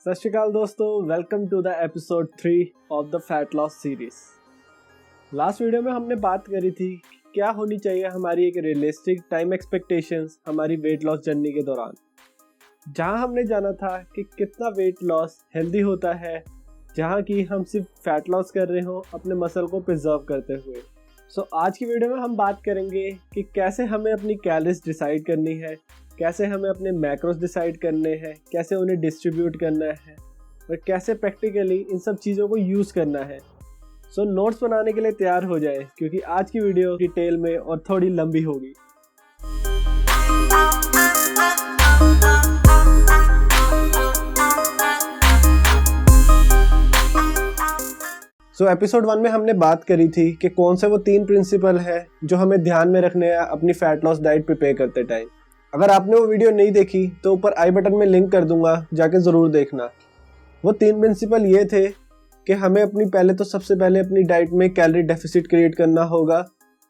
सत श्री अकाल दोस्तों, welcome to the episode 3 of the fat loss series. Last video में हमने बात करी थी क्या होनी चाहिए हमारी एक रियलिस्टिक टाइम एक्सपेक्टेशंस हमारी वेट लॉस जर्नी के दौरान, जहां हमने जाना था कि कितना वेट लॉस हेल्दी होता है, जहां कि हम सिर्फ फैट लॉस कर रहे हो अपने मसल को प्रिजर्व करते हुए। आज की वीडियो में हम बात करेंगे कि कैसे हमें अपनी कैलोरीज डिसाइड करनी है, कैसे हमें अपने मैक्रोस डिसाइड करने हैं, कैसे उन्हें डिस्ट्रीब्यूट करना है और कैसे प्रैक्टिकली इन सब चीज़ों को यूज़ करना है। नोट्स बनाने के लिए तैयार हो जाए क्योंकि आज की वीडियो डिटेल में और थोड़ी लंबी होगी। एपिसोड 1 में हमने बात करी थी कि कौन से वो 3 प्रिंसिपल है जो हमें ध्यान में रखने हैं अपनी फैट लॉस डाइट प्रिपेयर करते टाइम। अगर आपने वो वीडियो नहीं देखी तो ऊपर आई बटन में लिंक कर दूंगा, जाके ज़रूर देखना। वो 3 प्रिंसिपल ये थे कि हमें सबसे पहले अपनी डाइट में कैलोरी डेफिसिट क्रिएट करना होगा।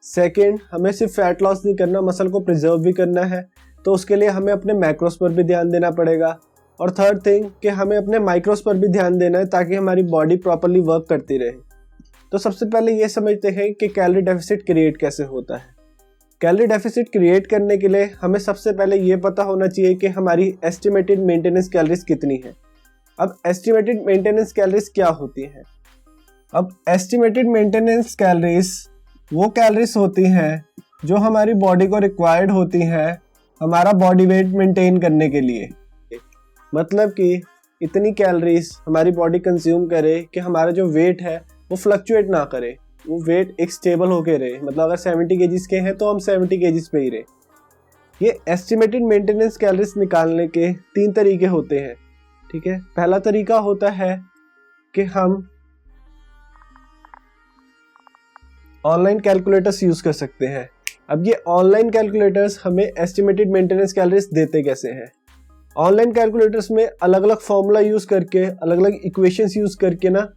सेकंड, हमें सिर्फ फैट लॉस नहीं करना, मसल को प्रिजर्व भी करना है, तो उसके लिए हमें अपने मैक्रोस पर भी ध्यान देना पड़ेगा। और थर्ड थिंग कि हमें अपने माइक्रोस पर भी ध्यान देना है ताकि हमारी बॉडी प्रॉपरली वर्क करती रहे। तो सबसे पहले ये समझते हैं कि कैलोरी डेफिसिट क्रिएट कैसे होता है। कैलोरी डेफिसिट क्रिएट करने के लिए हमें सबसे पहले ये पता होना चाहिए कि हमारी एस्टिमेटेड मेंटेनेंस कैलोरीज कितनी है। अब एस्टिमेटेड मेंटेनेंस कैलोरीज क्या होती हैं? अब एस्टिमेटेड मेंटेनेंस कैलोरीज वो कैलोरीज होती हैं जो हमारी बॉडी को रिक्वायर्ड होती हैं हमारा बॉडी वेट मेंटेन करने के लिए। मतलब कि इतनी कैलोरीज हमारी बॉडी कंज्यूम करे कि हमारा जो वेट है वो फ्लक्चुएट ना करे, वो वेट एक स्टेबल होके रहे। मतलब अगर 70 केजीज के हैं तो हम 70 केजीज पे ही रहे। ये एस्टिमेटेड मेंटेनेंस कैलोरीज निकालने के 3 तरीके होते हैं, ठीक है। पहला तरीका होता है कि हम ऑनलाइन कैलकुलेटर्स यूज कर सकते हैं। अब ये ऑनलाइन कैलकुलेटर्स हमें एस्टिमेटेड मेंटेनेंस कैलोरीज देते कैसे हैं? ऑनलाइन कैलकुलेटर्स में अलग अलग फॉर्मूला यूज करके, अलग अलग इक्वेशंस यूज करके ना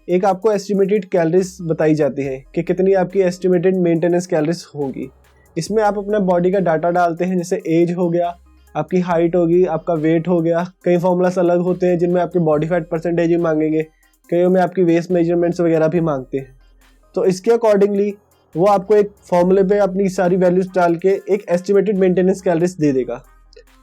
एक आपको एस्टिमेटेड कैलोरीज बताई जाती है कि कितनी आपकी एस्टिमेटेड मेंटेनेंस कैलोरीज होगी। इसमें आप अपना बॉडी का डाटा डालते हैं, जैसे एज हो गया, आपकी हाइट होगी, आपका वेट हो गया। कई फॉर्मूलास अलग होते हैं जिनमें आपकी बॉडी फैट परसेंटेज भी मांगेंगे, कईयों में आपकी वेस्ट मेजरमेंट्स वगैरह भी मांगते हैं। तो इसके अकॉर्डिंगली वो आपको एक फॉर्मूले पे अपनी सारी वैल्यूज डाल के एक एस्टिमेटेड मेंटेनेंस कैलोरीज दे देगा।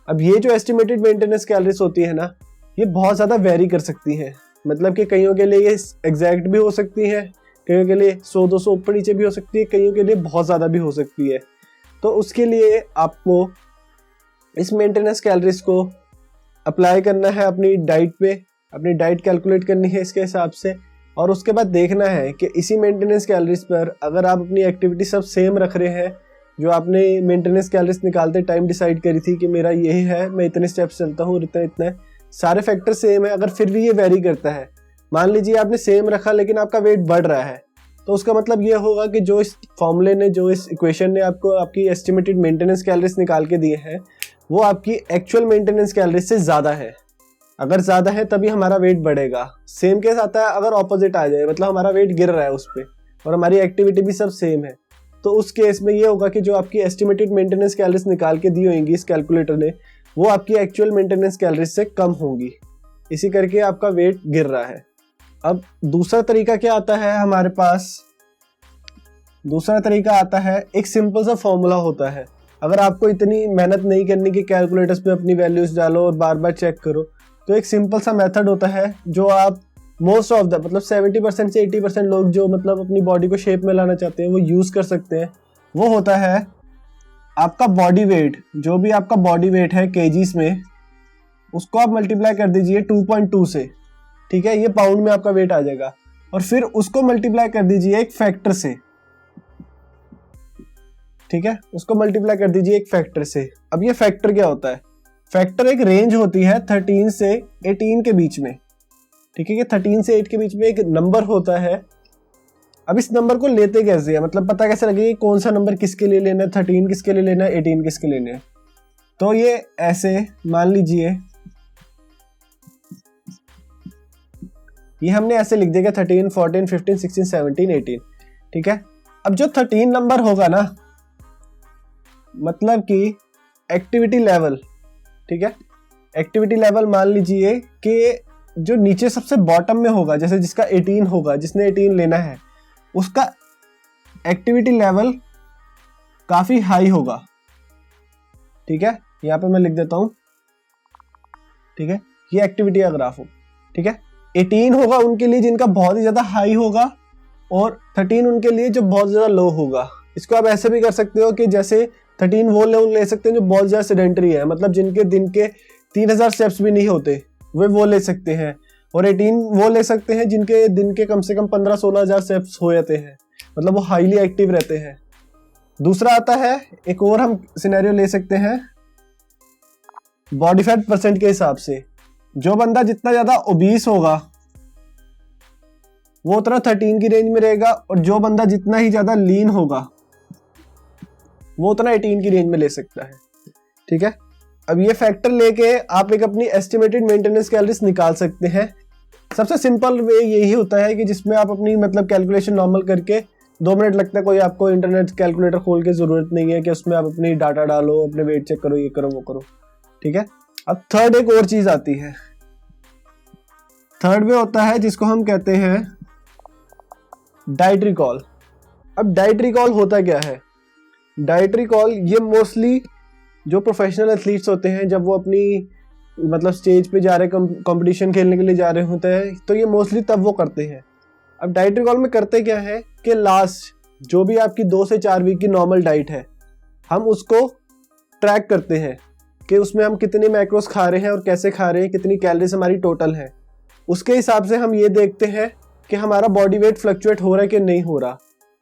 अब ये जो एस्टिमेटेड मेंटेनेंस कैलोरीज होती है ना, ये बहुत ज़्यादा वेरी कर सकती हैं। मतलब कि कईयों के लिए ये एग्जैक्ट भी हो सकती है, कईयों के लिए 100-200 ऊपर नीचे भी हो सकती है, कईयों के लिए बहुत ज़्यादा भी हो सकती है। तो उसके लिए आपको इस मेंटेनेंस कैलोरीज को अप्लाई करना है अपनी डाइट पे, अपनी डाइट कैलकुलेट करनी है इसके हिसाब से। और उसके बाद देखना है कि इसी मेंटेनेंस कैलोरीज पर अगर आप अपनी एक्टिविटी सब सेम रख रहे हैं, जो आपने मेंटेनेंस कैलोरीज निकालते टाइम डिसाइड करी थी कि मेरा यही है, मैं इतने स्टेप्स चलता हूँ, इतना सारे फैक्टर सेम है, अगर फिर भी ये वेरी करता है, मान लीजिए आपने सेम रखा लेकिन आपका वेट बढ़ रहा है, तो उसका मतलब ये होगा कि जो इस फॉर्मूले ने, जो इस इक्वेशन ने आपको आपकी एस्टिमेटेड मेंटेनेंस कैलोरीज निकाल के दिए हैं वो आपकी एक्चुअल मेंटेनेंस कैलोरीज से ज़्यादा है। अगर ज़्यादा है तभी हमारा वेट बढ़ेगा। सेम केस आता है अगर ऑपोजिट आ जाए, मतलब हमारा वेट गिर रहा है उस पर और हमारी एक्टिविटी भी सब सेम है, तो उस केस में ये होगा कि जो आपकी एस्टिमेटेड मेंटेनेंस कैलोरीज निकाल के दी होंगी इस कैलकुलेटर ने, वो आपकी एक्चुअल मेंटेनेंस कैलोरीज से कम होंगी। इसी करके आपका वेट गिर रहा है। अब दूसरा तरीका क्या आता है हमारे पास? दूसरा तरीका आता है, एक सिंपल सा फॉर्मूला होता है। अगर आपको इतनी मेहनत नहीं करनी कि कैलकुलेटर्स पे अपनी वैल्यूज डालो और बार बार चेक करो, तो एक सिंपल सा मेथड होता है जो आप मोस्ट ऑफ द मतलब 70% से 80% लोग जो मतलब अपनी बॉडी को शेप में लाना चाहते हैं वो यूज़ कर सकते हैं। वो होता है आपका बॉडी वेट, जो भी आपका बॉडी वेट है केजीज में, उसको आप मल्टीप्लाई कर दीजिए 2.2 से, ठीक है। ये पाउंड में आपका वेट आ जाएगा। और फिर उसको मल्टीप्लाई कर दीजिए एक फैक्टर से, ठीक है, उसको मल्टीप्लाई कर दीजिए एक फैक्टर से। अब ये फैक्टर क्या होता है? फैक्टर एक रेंज होती है 13 से 18 के बीच में, ठीक है। कि 13 से 8 के बीच में एक नंबर होता है। अब इस नंबर को लेते कैसे है, मतलब पता कैसे लगेगा कौन सा नंबर किसके लिए लेना है, 13 किसके लिए लेना है, 18 किसके लिए लेना है? तो ये ऐसे मान लीजिए, ये हमने ऐसे लिख देगा 13, 14, 15, 16, 17, 18, ठीक है। अब जो 13 नंबर होगा ना, मतलब कि एक्टिविटी लेवल, ठीक है, एक्टिविटी लेवल मान लीजिए कि जो नीचे सबसे बॉटम में होगा, जैसे जिसका 18 होगा, जिसने 18 लेना है, उसका एक्टिविटी लेवल काफी हाई होगा। ठीक है, यहाँ पे मैं लिख देता हूं। ठीक है, ये एक्टिविटी का ग्राफ हो। ठीक है, 18 होगा उनके लिए जिनका बहुत ही ज्यादा हाई होगा, और 13 उनके लिए जो बहुत ज्यादा लो होगा। इसको आप ऐसे भी कर सकते हो कि जैसे 13 वो लोग ले सकते हैं जो बहुत ज्यादा सेडेंटरी है, मतलब जिनके दिन के 3000 स्टेप्स भी नहीं होते, वो ले सकते हैं। और 18 वो ले सकते हैं जिनके दिन के कम से कम 15-16 हजार स्टेप्स हो जाते हैं, मतलब वो हाईली एक्टिव रहते हैं। दूसरा आता है, एक और हम सिनेरियो ले सकते हैं बॉडी फैट परसेंट के हिसाब से। जो बंदा जितना ज्यादा ओबीस होगा वो उतना 13 की रेंज में रहेगा, और जो बंदा जितना ही ज्यादा लीन होगा वो उतना 18 की रेंज में ले सकता है। ठीक है, अब ये फैक्टर लेके आप एक अपनी एस्टिमेटेड मेंटेनेंस कैलोरीज निकाल सकते हैं। सबसे सिंपल वे यही होता है कि जिसमें आप अपनी मतलब कैलकुलेशन नॉर्मल करके 2 मिनट लगता है, कोई आपको इंटरनेट कैलकुलेटर खोल के जरूरत नहीं है कि उसमें आप अपनी डाटा डालो, अपने वेट चेक करो, ये करो वो करो। ठीक है, अब थर्ड एक और चीज आती है। थर्ड वे होता है जिसको हम कहते हैं डाइटरी कॉल। अब डाइटरी कॉल होता क्या है? डाइटरी कॉल ये मोस्टली जो प्रोफेशनल एथलीट्स होते हैं, जब वो अपनी मतलब स्टेज पे जा रहे, कंपटीशन खेलने के लिए जा रहे होते हैं, तो ये मोस्टली तब वो करते हैं। अब डाइटरी कॉल में करते क्या है कि लास्ट जो भी आपकी 2 से 4 वीक की नॉर्मल डाइट है, हम उसको ट्रैक करते हैं कि उसमें हम कितने मैक्रोस खा रहे हैं और कैसे खा रहे हैं, कितनी कैलोरीज हमारी टोटल है। उसके हिसाब से हम ये देखते हैं कि हमारा बॉडी वेट फ्लक्चुएट हो रहा है कि नहीं हो रहा।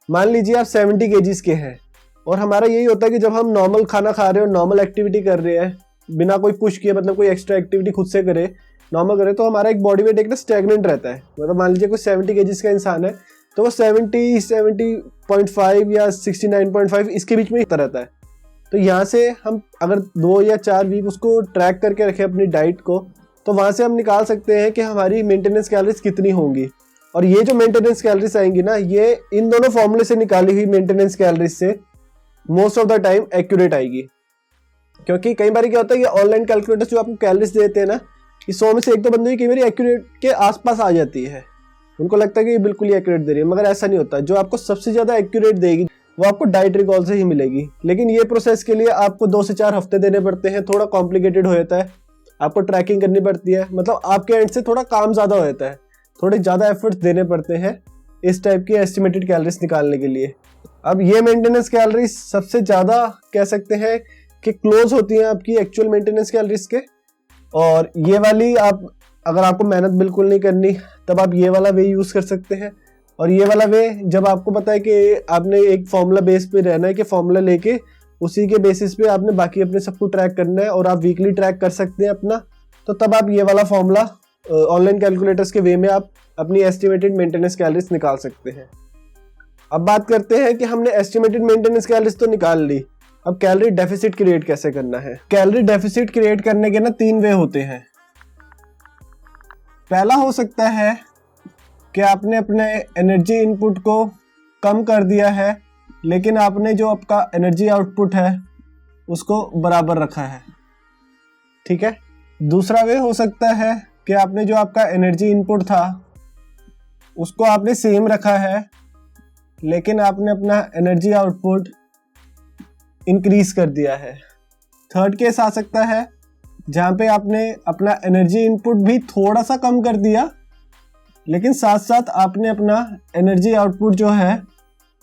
मान लीजिए आप 70 केजीज के हैं, और हमारा यही होता है कि जब हम नॉर्मल खाना खा रहे हो, नॉर्मल एक्टिविटी कर रहे हैं, बिना कोई पुश किए, मतलब कोई एक्स्ट्रा एक्टिविटी खुद से करे, नॉर्मल करे, तो हमारा एक बॉडी वेट एक ना स्टैग्नेंट रहता है। मतलब मान लीजिए कोई 70 केजीज का इंसान है, तो वो 70.5 या 69.5 इसके बीच में ही रहता है। तो यहाँ से हम अगर 2 या 4 वीक उसको ट्रैक करके रखें अपनी डाइट को, तो वहाँ से हम निकाल सकते हैं कि हमारी मेंटेनेंस कैलोरीज कितनी होंगी। और ये जो मेंटेनेंस कैलोरीज आएंगी ना, ये इन दोनों फॉर्मूले से निकाली हुई मेंटेनेंस कैलोरीज से most of the time accurate आएगी। क्योंकि कई बार क्या होता है, ये ऑनलाइन कैलकुलेटर्स जो आपको कैलोरीज देते हैं ना, ये 100 में से 1-2 बंदों की कई बार एक्यूरेट के आसपास आ जाती है। उनको लगता है कि ये बिल्कुल ही एक्यूरेट दे रही है, मगर ऐसा नहीं होता। जो आपको सबसे ज्यादा एक्यूरेट देगी वो आपको डाइटरी कॉल से ही मिलेगी। लेकिन ये प्रोसेस के लिए आपको 2 से 4 हफ्ते देने पड़ते हैं, थोड़ा कॉम्प्लिकेटेड हो जाता है, आपको ट्रैकिंग करनी पड़ती है, मतलब आपके एंड से थोड़ा काम ज्यादा हो जाता है, थोड़े ज्यादा एफर्ट्स देने पड़ते हैं इस टाइप की एस्टिमेटेड कैलोरीज निकालने के लिए। अब ये मेंटेनेंस कैलोरीज सबसे ज्यादा कह सकते हैं कि क्लोज होती हैं आपकी एक्चुअल मेंटेनेंस कैलोरीज के। और ये वाली आप अगर आपको मेहनत बिल्कुल नहीं करनी, तब आप ये वाला वे यूज कर सकते हैं। और ये वाला वे जब आपको पता है कि आपने एक फॉर्मूला बेस पे रहना है, कि फॉर्मूला लेके उसी के बेसिस पे आपने बाकी अपने सबको ट्रैक करना है, और आप वीकली ट्रैक कर सकते हैं अपना, तो तब आप ये वाला फॉर्मूला ऑनलाइन कैलकुलेटर्स के वे में आप अपनी एस्टिमेटेड मेंटेनेंस कैलोरीज निकाल सकते हैं। अब बात करते हैं कि हमने एस्टिमेटेड मेंटेनेंस कैलोरीज तो निकाल ली, अब कैलोरी डेफिसिट क्रिएट कैसे करना है। कैलोरी डेफिसिट क्रिएट करने के ना 3 वे होते हैं। पहला हो सकता है कि आपने अपने एनर्जी इनपुट को कम कर दिया है, लेकिन आपने जो आपका एनर्जी आउटपुट है उसको बराबर रखा है। ठीक है, दूसरा वे हो सकता है कि आपने जो आपका एनर्जी इनपुट था उसको आपने सेम रखा है, लेकिन आपने अपना एनर्जी आउटपुट इंक्रीज कर दिया है। थर्ड केस आ सकता है जहां पे आपने अपना एनर्जी इनपुट भी थोड़ा सा कम कर दिया, लेकिन साथ साथ आपने अपना एनर्जी आउटपुट जो है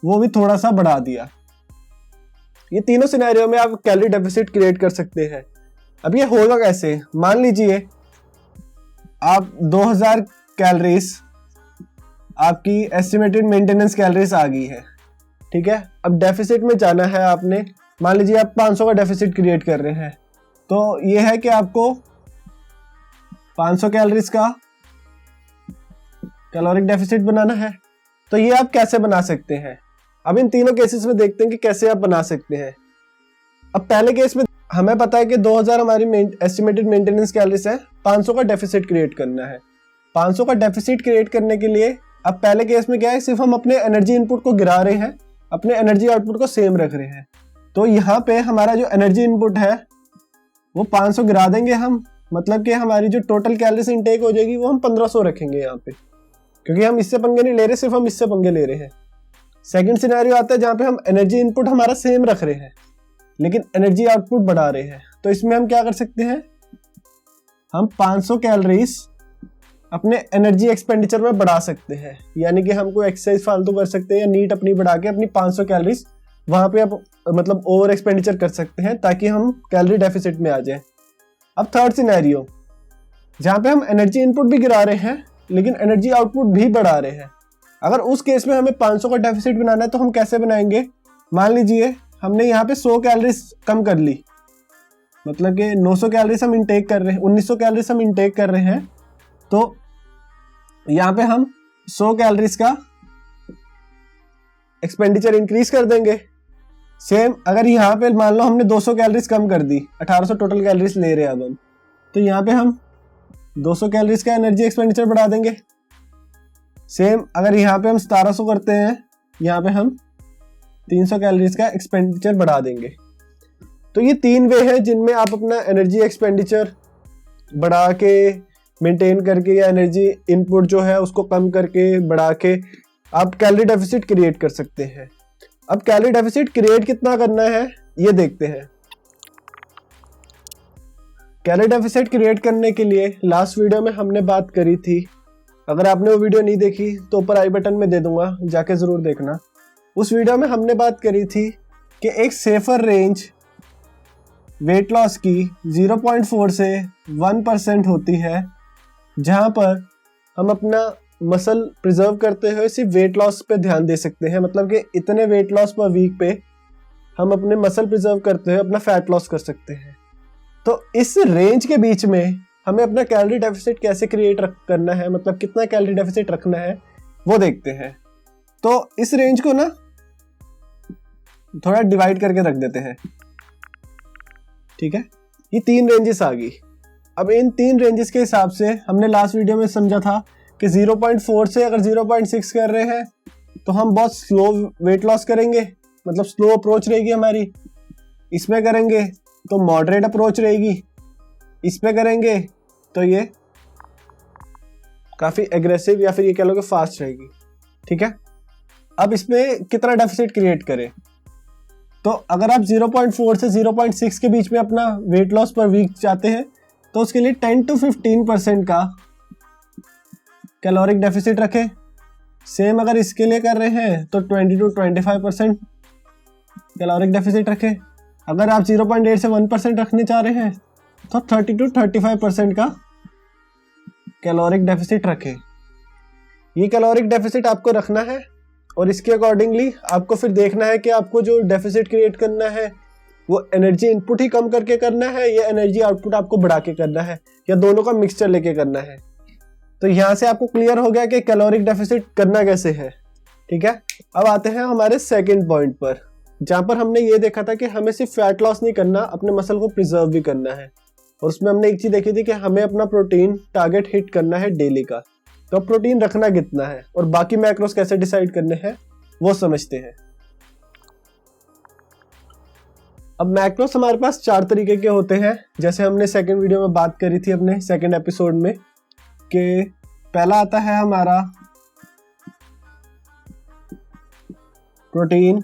वो भी थोड़ा सा बढ़ा दिया। ये तीनों सिनेरियो में आप कैलोरी डेफिसिट क्रिएट कर सकते हैं। अब ये होगा कैसे? मान लीजिए आप 2000 कैलोरीज आपकी एस्टिमेटेड मेंटेनेंस कैलोरीज आ गई है। ठीक है, अब डेफिसिट में जाना है आपने। मान लीजिए आप 500 का डेफिसिट क्रिएट कर रहे हैं, तो ये है कि आपको 500 कैलोरीज का कैलोरिक डेफिसिट बनाना है। तो ये आप कैसे बना सकते हैं? अब इन तीनों केसेस में देखते हैं कि कैसे आप बना सकते हैं। अब पहले केस में हमें पता है कि 2000 हमारी एस्टिमेटेड मेंटेनेंस कैलोरीज है, 500 का डेफिसिट क्रिएट करना है। 500 का डेफिसिट क्रिएट करने के लिए अब पहले केस में क्या है, सिर्फ हम अपने एनर्जी इनपुट को गिरा रहे हैं, अपने एनर्जी आउटपुट को सेम रख रहे हैं। तो यहाँ पे हमारा जो एनर्जी इनपुट है वो 500 गिरा देंगे हम, मतलब कि हमारी जो टोटल कैलोरीज इनटेक हो जाएगी वो हम 1500 रखेंगे यहाँ पे, क्योंकि हम इससे पंगे नहीं ले रहे, सिर्फ हम इससे पंगे ले रहे हैं। सेकंड सिनेरियो आता है जहाँ पे हम एनर्जी इनपुट हमारा सेम रख रहे हैं लेकिन एनर्जी आउटपुट बढ़ा रहे हैं। तो इसमें हम क्या कर सकते हैं, हम 500 कैलोरीज अपने एनर्जी एक्सपेंडिचर में बढ़ा सकते हैं, यानी कि हम कोई एक्सरसाइज फालतू कर सकते हैं या नीट अपनी बढ़ा के अपनी 500 कैलोरीज वहां पे आप मतलब ओवर एक्सपेंडिचर कर सकते हैं ताकि हम कैलोरी डेफिसिट में आ जाए। अब थर्ड सिनेरियो जहाँ पे हम एनर्जी इनपुट भी गिरा रहे हैं लेकिन एनर्जी आउटपुट भी बढ़ा रहे हैं। अगर उस केस में हमें 500 का डेफिसिट बनाना है तो हम कैसे बनाएंगे, मान लीजिए हमने यहाँ पे 100 कैलोरीज कम कर ली, मतलब कि 900 कैलोरीज हम इंटेक कर रहे हैं, 1900 कैलोरीज हम इंटेक कर रहे हैं, तो यहाँ पे हम 100 कैलोरीज का एक्सपेंडिचर इंक्रीज कर देंगे। सेम अगर यहाँ पे मान लो हमने 200 कैलोरीज कम कर दी, 1800 टोटल कैलोरीज ले रहे हैं अब हम, तो यहाँ पे हम 200 कैलोरीज का एनर्जी एक्सपेंडिचर बढ़ा देंगे। सेम अगर यहाँ पे हम 1700 करते हैं, यहाँ पे हम 300 कैलोरीज का एक्सपेंडिचर बढ़ा देंगे। तो ये 3 वे हैं जिनमें आप अपना एनर्जी एक्सपेंडिचर बढ़ा के मेंटेन करके या एनर्जी इनपुट जो है उसको कम करके बढ़ा के आप कैलोरी डेफिसिट क्रिएट कर सकते हैं। अब कैलोरी डेफिसिट क्रिएट कितना करना है ये देखते हैं। कैलोरी डेफिसिट क्रिएट करने के लिए लास्ट वीडियो में हमने बात करी थी, अगर आपने वो वीडियो नहीं देखी तो ऊपर आई बटन में दे दूंगा, जाके जरूर देखना। उस वीडियो में हमने बात करी थी कि एक सेफर रेंज वेट लॉस की 0.4 से 1% होती है, जहां पर हम अपना मसल प्रिजर्व करते हुए सिर्फ वेट लॉस पे ध्यान दे सकते हैं, मतलब कि इतने वेट लॉस पर वीक पे हम अपने मसल प्रिजर्व करते हुए अपना फैट लॉस कर सकते हैं। तो इस रेंज के बीच में हमें अपना कैलोरी डेफिसिट कैसे क्रिएट करना है, मतलब कितना कैलोरी डेफिसिट रखना है वो देखते हैं। तो इस रेंज को ना थोड़ा डिवाइड करके रख देते हैं, ठीक है। ये 3 रेंजेस आ गई। अब इन 3 रेंजेस के हिसाब से हमने लास्ट वीडियो में समझा था कि 0.4 से अगर 0.6 कर रहे हैं तो हम बहुत स्लो वेट लॉस करेंगे, मतलब स्लो अप्रोच रहेगी हमारी। इसमें करेंगे तो मॉडरेट अप्रोच रहेगी, इस पे करेंगे तो ये काफ़ी एग्रेसिव या फिर ये कह लो कि फास्ट रहेगी, ठीक है। अब इसमें कितना डेफिसिट क्रिएट करें, तो अगर आप 0.4 से 0.6 के बीच में अपना वेट लॉस पर वीक चाहते हैं तो उसके लिए 10 to 15% का कैलोरिक डेफिसिट रखें। सेम अगर इसके लिए कर रहे हैं तो 20 to 25% कैलोरिक डेफिसिट रखें। अगर आप 0.8 से 1% रखने चाह रहे हैं तो 30 to 35% का कैलोरिक डेफिसिट रखें। ये कैलोरिक डेफिसिट आपको रखना है और इसके अकॉर्डिंगली आपको फिर देखना है कि आपको जो डेफिसिट क्रिएट करना है वो एनर्जी इनपुट ही कम करके करना है या एनर्जी आउटपुट आपको बढ़ा के करना है या दोनों का मिक्सचर लेके करना है। तो यहाँ से आपको क्लियर हो गया कि कैलोरिक डेफिसिट करना कैसे है, ठीक है। अब आते हैं हमारे सेकंड पॉइंट पर, जहाँ पर हमने ये देखा था कि हमें सिर्फ फैट लॉस नहीं करना, अपने मसल को प्रिजर्व भी करना है। और उसमें हमने एक चीज देखी थी कि हमें अपना प्रोटीन टारगेट हिट करना है डेली का। तो प्रोटीन रखना कितना है और बाकी मैक्रोस कैसे डिसाइड करने हैं वो समझते हैं। अब मैक्रोस हमारे पास 4 तरीके के होते हैं, जैसे हमने सेकंड वीडियो में बात करी थी अपने सेकंड एपिसोड में, कि पहला आता है हमारा प्रोटीन,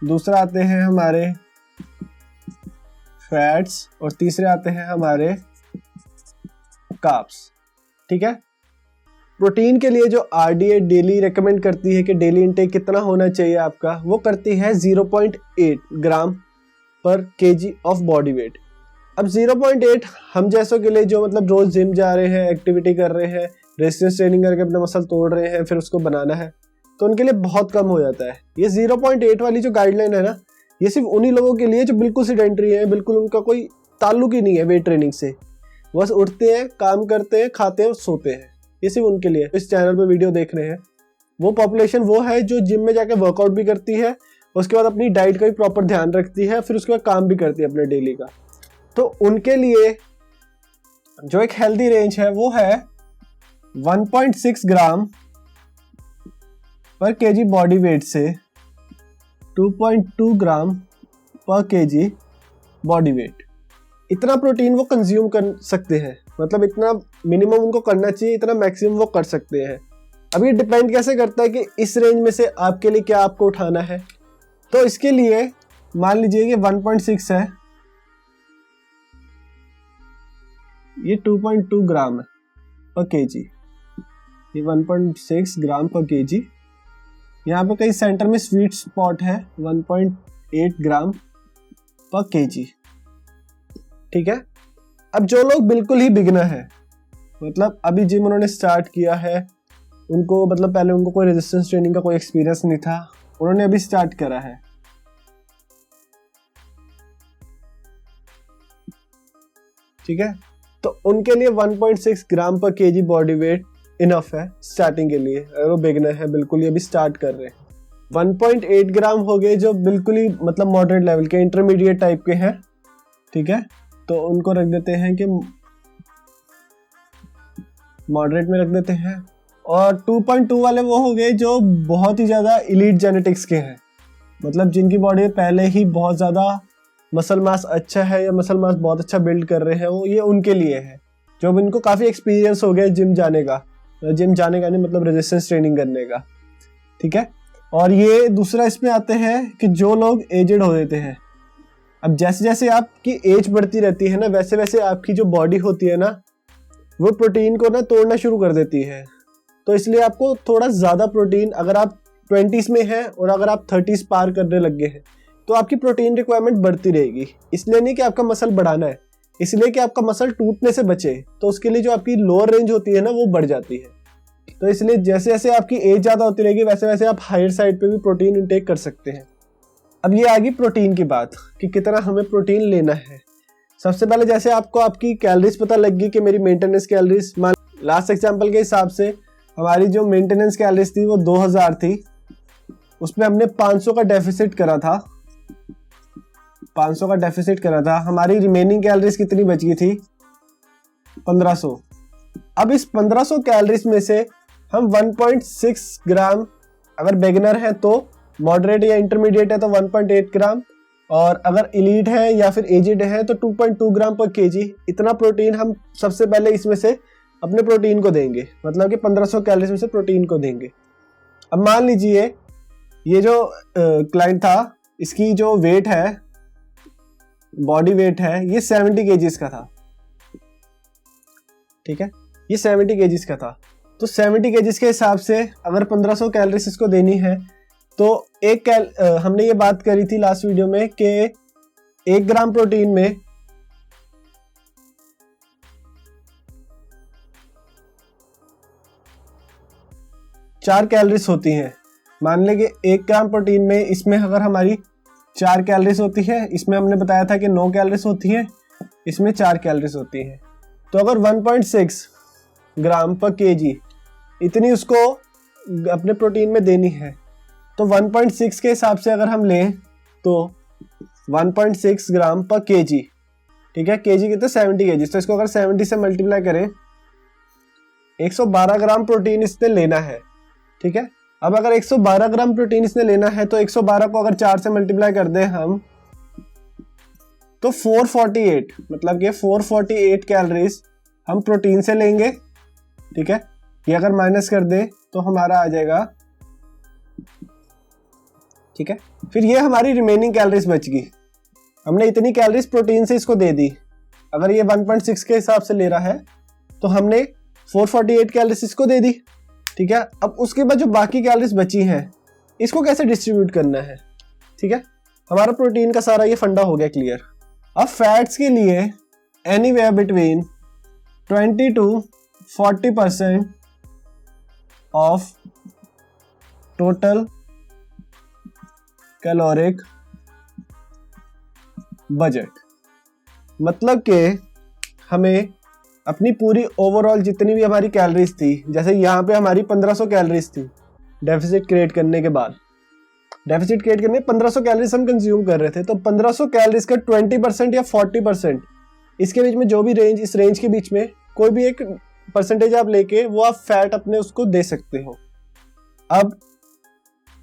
दूसरा आते हैं हमारे फैट्स और तीसरे आते हैं हमारे कार्ब्स, ठीक है। प्रोटीन के लिए जो आरडीए डेली रेकमेंड करती है कि डेली इंटेक कितना होना चाहिए आपका, वो करती है 0.8 ग्राम पर केजी ऑफ बॉडी वेट। अब 0.8 हम जैसों के लिए जो मतलब रोज जिम जा रहे हैं, एक्टिविटी कर रहे हैं, रेजिस्टेंस ट्रेनिंग करके अपने मसल तोड़ रहे हैं, फिर उसको बनाना है, तो उनके लिए बहुत कम हो जाता है। ये 0.8 वाली जो गाइडलाइन है ना, ये सिर्फ उन्हीं लोगों के लिए जो बिल्कुल सेडेंटरी है, बिल्कुल उनका कोई ताल्लुक ही नहीं है वेट ट्रेनिंग से, बस उठते हैं, काम करते हैं, खाते हैं और सोते हैं। ये सिर्फ उनके लिए इस चैनल पे वीडियो देख रहे हैं। वो पॉपुलेशन वो है जो जिम में जाके वर्कआउट भी करती है, उसके बाद अपनी डाइट का भी प्रॉपर ध्यान रखती है, फिर उसके बाद काम भी करती है अपने डेली का। तो उनके लिए जो एक हेल्दी रेंज है वो है 1.6 ग्राम पर केजी बॉडी वेट से 2.2 ग्राम पर केजी बॉडी वेट। इतना प्रोटीन वो कंज्यूम कर सकते हैं, मतलब इतना मिनिमम उनको करना चाहिए, इतना मैक्सिमम वो कर सकते हैं। अब ये डिपेंड कैसे करता है कि इस रेंज में से आपके लिए क्या आपको उठाना है। तो इसके लिए मान लीजिए कि 1.6 है, ये 2.2 ग्राम है पर केजी, ये 1.6 ग्राम पर केजी। यहाँ पे कहीं सेंटर में स्वीट स्पॉट है 1.8 ग्राम पर केजी, ठीक है। अब जो लोग बिल्कुल ही बिगिनर है, मतलब अभी जिम उन्होंने स्टार्ट किया है, उनको मतलब पहले उनको कोई रेजिस्टेंस ट्रेनिंग का कोई एक्सपीरियंस नहीं था, उन्होंने अभी स्टार्ट करा है, ठीक है, तो उनके लिए 1.6 ग्राम पर केजी बॉडी वेट इनफ है स्टार्टिंग के लिए, अगर वो बिगिनर है, बिल्कुल ही अभी स्टार्ट कर रहे हैं। 1.8 ग्राम हो गए जो बिल्कुल ही मतलब मॉडरेट लेवल के, इंटरमीडिएट टाइप के हैं, ठीक है, तो उनको रख देते हैं कि मॉडरेट में रख देते हैं। और 2.2 वाले वो हो गए जो बहुत ही ज़्यादा इलीट जेनेटिक्स के हैं, मतलब जिनकी बॉडी में पहले ही बहुत ज़्यादा मसल मास अच्छा है या मसल मास बहुत अच्छा बिल्ड कर रहे हैं, वो ये उनके लिए है, जो इनको काफ़ी एक्सपीरियंस हो गया जिम जाने का नहीं, मतलब रेजिस्टेंस ट्रेनिंग करने का, ठीक है। और ये दूसरा इसमें आते हैं कि जो लोग एजेड हो देते हैं। अब जैसे जैसे आपकी एज बढ़ती रहती है ना, वैसे वैसे आपकी जो बॉडी होती है ना, वो प्रोटीन को ना तोड़ना शुरू कर देती है। तो इसलिए आपको थोड़ा ज़्यादा प्रोटीन, अगर आप 20s में हैं और अगर आप 30s पार करने लग गए हैं, तो आपकी प्रोटीन रिक्वायरमेंट बढ़ती रहेगी। इसलिए नहीं कि आपका मसल बढ़ाना है, इसलिए कि आपका मसल टूटने से बचे, तो उसके लिए जो आपकी लोअर रेंज होती है ना, वो बढ़ जाती है। तो इसलिए जैसे जैसे आपकी एज ज़्यादा होती रहेगी, वैसे वैसे आप हायर साइड पे भी प्रोटीन इंटेक कर सकते हैं। अब ये आ गई प्रोटीन की बात कि कितना हमें प्रोटीन लेना है। सबसे पहले जैसे आपको आपकी कैलोरीज पता लग गई कि मेरी मेंटेनेंस कैलोरीज, मान लास्ट एग्जांपल के हिसाब से हमारी जो मेंटेनेंस कैलोरीज थी वो 2000 थी, उसमें हमने 500 का डेफिसिट करा था, 500 का डेफिसिट करा था। हमारी रिमेनिंग कैलोरीज कितनी बच गई थी? 1500। अब इस 1500 कैलोरीज में से हम 1.6 ग्राम, अगर बिगिनर है तो, मॉडरेट या इंटरमीडिएट है तो 1.8 ग्राम, और अगर इलीट है या फिर एजिड है तो 2.2 ग्राम पर केजी, इतना प्रोटीन हम सबसे पहले इसमें से अपने प्रोटीन को देंगे, मतलब कि 1500 कैलोरीज में से प्रोटीन को देंगे। अब मान लीजिए ये जो क्लाइंट था, इसकी जो वेट है, बॉडी वेट है, ये 70 केजीज का था, ठीक है, ये 70 केजीज का था। तो 70 केजीज के हिसाब से अगर 1500 कैलोरीज इसको देनी है, तो हमने ये बात करी थी लास्ट वीडियो में कि 1 ग्राम प्रोटीन में 4 कैलोरीज होती हैं। मान लें कि 1 ग्राम प्रोटीन में, इसमें अगर हमारी 4 कैलोरीज होती है, इसमें हमने बताया था कि 9 कैलोरीज होती है, इसमें 4 कैलोरीज होती हैं। तो अगर 1.6 ग्राम पर केजी इतनी उसको अपने प्रोटीन में देनी है, तो 1.6 के हिसाब से अगर हम लें तो 1.6 ग्राम पर केजी, ठीक है, केजी कितने? 70 केजी, तो इसको अगर 70 से मल्टीप्लाई करें, 112 ग्राम प्रोटीन इसने लेना है, ठीक है। अब अगर 112 ग्राम प्रोटीन इसने लेना है तो 112 को अगर 4 से मल्टीप्लाई कर दें हम, तो 448, मतलब कि 448 कैलोरीज हम प्रोटीन से लेंगे, ठीक है। ये अगर माइनस कर दें तो हमारा आ जाएगा, ठीक है। फिर ये हमारी रिमेनिंग कैलोरीज बच गई, हमने इतनी कैलोरीज प्रोटीन से इसको दे दी। अगर ये 1.6 के हिसाब से ले रहा है तो हमने 448 कैलोरीज इसको दे दी, ठीक है। अब उसके बाद जो बाकी कैलोरीज बची हैं, इसको कैसे डिस्ट्रीब्यूट करना है, ठीक है। हमारा प्रोटीन का सारा ये फंडा हो गया क्लियर। अब फैट्स के लिए anywhere between 20 to 40% of total caloric budget, मतलब कि हमें अपनी पूरी ओवरऑल जितनी भी हमारी कैलोरीज थी, जैसे यहाँ पे हमारी 1500 कैलोरीज थी डेफिसिट क्रिएट करने के बाद, डेफिसिट क्रिएट करने 1500 कैलोरीज हम कंज्यूम कर रहे थे, तो 1500 कैलोरीज का 20% या 40%, इसके बीच में जो भी रेंज, इस रेंज के बीच में कोई भी एक परसेंटेज आप लेके वो आप फैट अपने उसको दे सकते हो। अब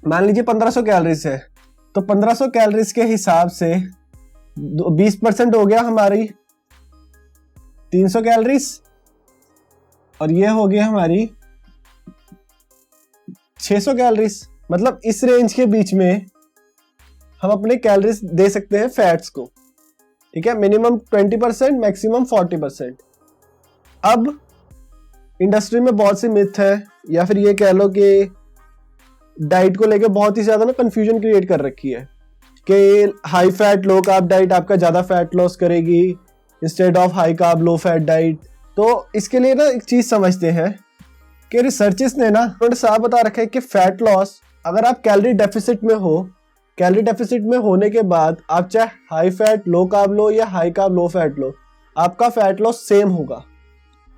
मान लीजिए 1500 कैलोरीज है, तो 1500 कैलोरीज के हिसाब से 20% हो गया हमारी 300 कैलोरीज, और ये हो गया हमारी 600 कैलोरीज। मतलब इस रेंज के बीच में हम अपने कैलोरीज दे सकते हैं फैट्स को, ठीक है। Minimum 20%, maximum 40%। अब इंडस्ट्री में बहुत सी मिथ है, या फिर ये कह लो कि डाइट को लेकर बहुत ही ज्यादा ना कंफ्यूजन क्रिएट कर रखी है कि high fat low carb diet आपका ज्यादा फैट लॉस करेगी instead of high carb low fat diet. तो इसके लिए ना एक चीज समझते हैं कि रिसर्चेस ने ना थोड़ा साफ बता रखा है कि फैट लॉस अगर आप कैलोरी डेफिसिट में हो, कैलोरी डेफिसिट में होने के बाद आप चाहे हाई फैट लो कार्ब लो या हाई कार्ब लो फैट लो, आपका फैट लॉस सेम होगा।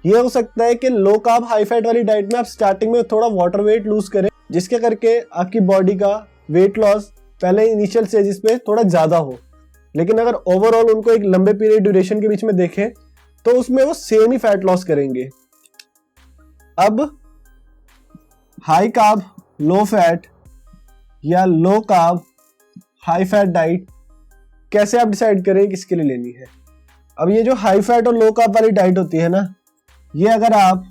ये हो सकता है कि लो कार्ब हाई फैट वाली डाइट में आप स्टार्टिंग में थोड़ा वाटर वेट लूज करें, जिसके करके आपकी बॉडी का वेट लॉस पहले इनिशियल स्टेजेस पे थोड़ा ज्यादा हो, लेकिन अगर ओवरऑल उनको एक लंबे पीरियड ड्यूरेशन के बीच में देखें तो उसमें वो सेम ही फैट लॉस करेंगे। अब हाई कार्ब लो फैट या low carb high fat diet कैसे आप डिसाइड करें किसके लिए लेनी है। अब ये जो हाई फैट और लो कार्ब वाली डाइट होती है ना, ये अगर आप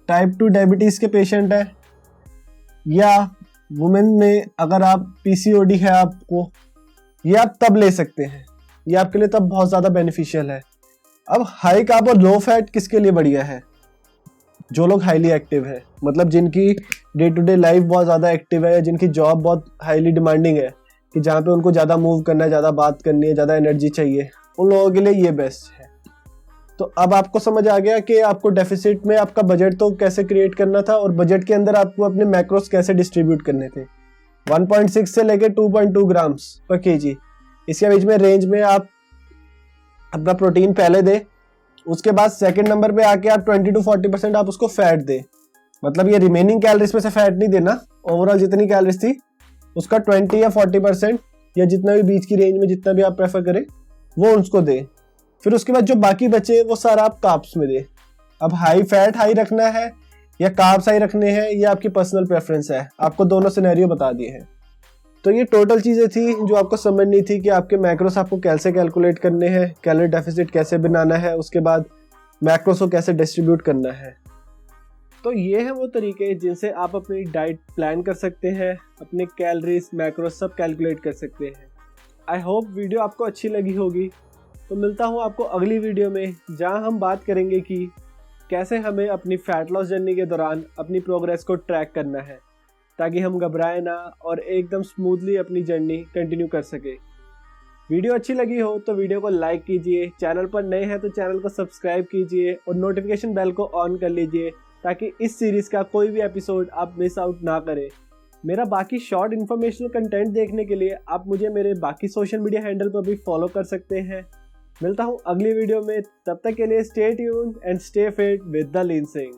टाइप 2 डायबिटीज के पेशेंट है या वुमेन में अगर आप पीसीओडी है आपको, ये आप तब ले सकते हैं, ये आपके लिए तब बहुत ज़्यादा बेनिफिशियल है। अब हाई कार्ब और लो फैट किसके लिए बढ़िया है? जो लोग हाईली एक्टिव है, मतलब जिनकी डे टू डे लाइफ बहुत ज़्यादा एक्टिव है, जिनकी जॉब बहुत हाईली डिमांडिंग है कि जहाँ पे उनको ज़्यादा मूव करना है, ज़्यादा बात करनी है, ज़्यादा एनर्जी चाहिए, उन लोगों के लिए ये बेस्ट है। तो अब आपको समझ आ गया कि आपको डेफिसिट में आपका बजट तो कैसे क्रिएट करना था और बजट के अंदर आपको अपने मैक्रोस कैसे डिस्ट्रीब्यूट करने थे। 1.6 से लेके 2.2 ग्राम्स पर केजी, इसके बीच में रेंज में आप अपना प्रोटीन पहले दे, उसके बाद सेकंड नंबर पे आके आप 20 to 40% आप उसको फैट दे। मतलब ये रिमेनिंग कैलोरीज में से फैट नहीं देना, ओवरऑल जितनी कैलोरीज थी उसका 20 या 40% या जितना भी बीच की रेंज में जितना भी आप प्रेफर करें वो उसको दे। फिर उसके बाद जो बाकी बचे वो सारा आप कार्ब्स में दे। अब हाई फैट हाई रखना है या कार्ब्स हाई रखने हैं, ये आपकी पर्सनल प्रेफरेंस है, आपको दोनों सिनेरियो बता दिए हैं। तो ये टोटल चीज़ें थी जो आपको समझनी थी कि आपके मैक्रोस आपको कैसे कैलकुलेट करने हैं, कैलोरी डेफिसिट कैसे बनाना है, उसके बाद मैक्रोस को कैसे डिस्ट्रीब्यूट करना है। तो ये हैं वो तरीके जिनसे आप अपनी डाइट प्लान कर सकते हैं, अपने कैलोरीज मैक्रोस सब कैलकुलेट कर सकते हैं। आई होप वीडियो आपको अच्छी लगी होगी। तो मिलता हूँ आपको अगली वीडियो में, जहाँ हम बात करेंगे कि कैसे हमें अपनी फैट लॉस जर्नी के दौरान अपनी प्रोग्रेस को ट्रैक करना है, ताकि हम घबराएं ना और एकदम स्मूथली अपनी जर्नी कंटिन्यू कर सके। वीडियो अच्छी लगी हो तो वीडियो को लाइक कीजिए, चैनल पर नए हैं तो चैनल को सब्सक्राइब कीजिए और नोटिफिकेशन बेल को ऑन कर लीजिए, ताकि इस सीरीज़ का कोई भी एपिसोड आप मिस आउट ना करें। मेरा बाकी शॉर्ट इन्फॉर्मेशनल कंटेंट देखने के लिए आप मुझे मेरे बाकी सोशल मीडिया हैंडल पर भी फॉलो कर सकते हैं। मिलता हूँ अगली वीडियो में, तब तक के लिए stay tuned and stay fit with the lean Singh.